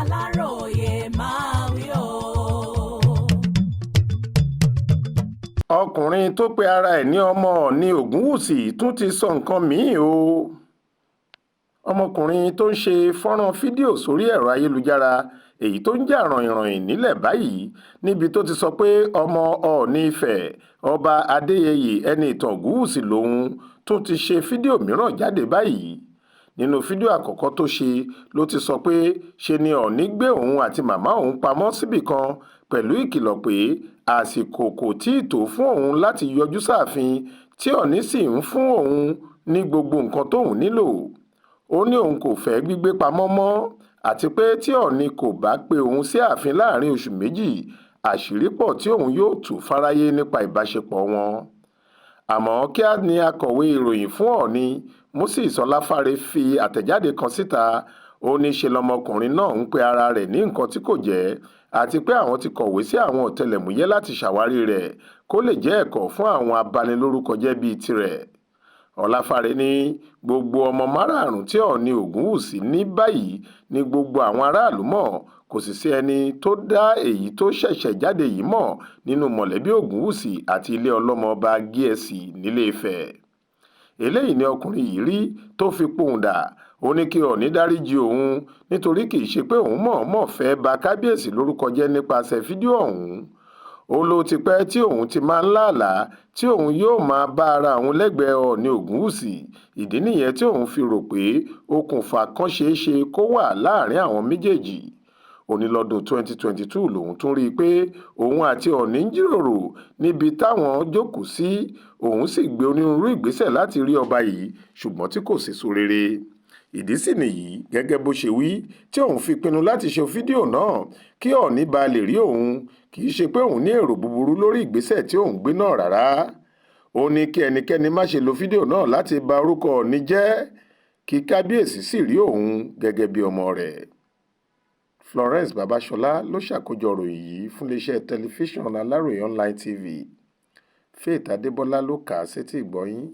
Aláròyé máa wí o. ọkùnrin tó pe ara ẹ̀ ní ọmọ Ọọ̀ni Ògúnwùsì tún ti sọ nǹkan míì o. ọmọkùnrin tó ń ṣe fọ́nrán fídíò sórí ẹ̀rọ ayélujára èyí tó ń jà ràìnràìn nílẹ̀ báyìí níbi tó ti sọ pé ọmọ Ọọ̀ni Ifẹ̀ ọba Adéyẹyè Ẹniìtàn Ògúnwùsì lòun tún ti ṣe fídíò mìíràn jáde báyìí. nínú fídíò àkọ́kọ́ tó ṣe ló ti sọ pé ṣe ni Ọọ̀ni gbé òun àti màmá òun pamọ́ síbì kan pẹ̀lú ìkìlọ̀ pé àsìkò kò tíì tó fún òun láti yọjú sáàfin tí Ọọ̀ni sì ń fún òun ní gbogbo nǹkan tóun nílò. ó ní òun kò fẹ́ gbígbé pamọ́ mọ́ àti pé tí Ọọ̀ni kò bá pe òun sí ààfin láàrin oṣù méjì àṣírí pọ̀ tí òun yóò tú fáráyé nípa ìbáṣepọ̀ wọn. àmọ́ kíá ni akọ̀wé ìròyìn fún Ọọ̀ni Moses Ọláfáre fi àtẹ̀jáde kan síta. ó ní ṣe lọmọkùnrin náà ń pe ara rẹ̀ ní nǹkan tí kò jẹ́ àti pé àwọn ti kọ̀wé sí àwọn ọ̀tẹlẹ̀múyẹ́ láti ṣàwárí rẹ̀ kó lè jẹ́ ẹ̀kọ́ fún àwọn abanilórúkọjẹ́ bíi tirẹ̀. Ọláfáre ní gbogbo ọmọ márààrún tí Ọọ̀ni Ògúnwùsì ní báyìí ní gbogbo àwọn aráàlú mọ̀, kò sì sí ẹni tó dá èyí tó ṣẹ̀ṣẹ̀ jáde yìí mọ̀ nínú mọ̀lẹ́bí Ògúnwùsì àti ilé ọlọ́mọ ọba Gíẹ̀sì nílé Ifẹ̀. eléyìí ni ọkùnrin yìí rí tó fi pohùndà. ó ní kí Ọọ̀ni dáríjì òun nítorí kì í ṣe pé òun mọ̀ọ́mọ̀ fẹ́ ba kábíyèsí lórúkọ jẹ́ nípasẹ̀ fídíò ọ̀hún. ó ló ti pẹ́ tí òun ti máa ń lálàá tí òun yóò máa bá ara òun lẹ́gbẹ̀ẹ́ Ọọ̀ni Ògúnwùsì. ìdí nìyẹn tí òun fi rò pé okùnfà kan ṣeé ṣe kó wà láàrin àwọn méjèèjì. ó ní lọ́dún 2022 lòun tún rí i pé òun àti Ọọ̀ni ń jíròrò níbi táwọn jókòó sí. òun sì gbé onírúurú ìgbésẹ̀ láti rí ọba yìí ṣùgbọ́n tí kò sèso rere. ìdí sì nìyí gẹ́gẹ́ bó ṣe wí tí òun fi pinnu láti ṣe fídíò náà kí Ọọ̀ni bá lè rí òun, kì í ṣe pé òun ní èrò búburú lórí ìgbésẹ̀ tí òun gbé náà rárá. ó ní kí ẹnikẹ́ni má ṣe lo fídíò náà láti ba orúkọ Ọọ̀ni jẹ́ kí kábíyèsí sì rí òun gẹ́gẹ́ bí ọmọ rẹ̀. Florence Babasola ló ṣàkójọ ìròyìn yìí fún iléeṣẹ́ tẹlifíṣàn Aláròyé online TV. Faith Adébọlá ló kà á sétí ìgbọ́ yín.